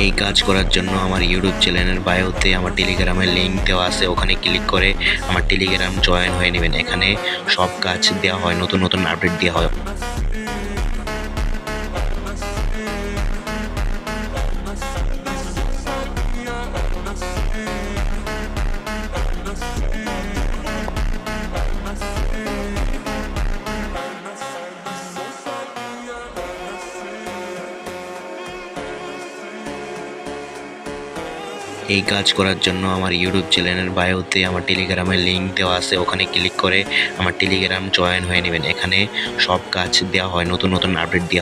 এই কাজ করার জন্য আমার ইউটিউব চ্যানেলের বায়োতে আমার টেলিগ্রামের লিঙ্ক দেওয়া আছে, ওখানে ক্লিক করে আমার টেলিগ্রাম জয়েন হয়ে নেবেন। এখানে সব কাজ দেওয়া হয়, নতুন নতুন আপডেট দেওয়া হয়। এই কাজ করার জন্য আমার ইউটিউব চ্যানেলের বায়োতে আমার টেলিগ্রামের লিঙ্ক দেওয়া আছে, ওখানে ক্লিক করে আমার টেলিগ্রাম জয়েন হয়ে নেবেন। এখানে সব কাজ দেওয়া হয়, নতুন নতুন আপডেট দেওয়া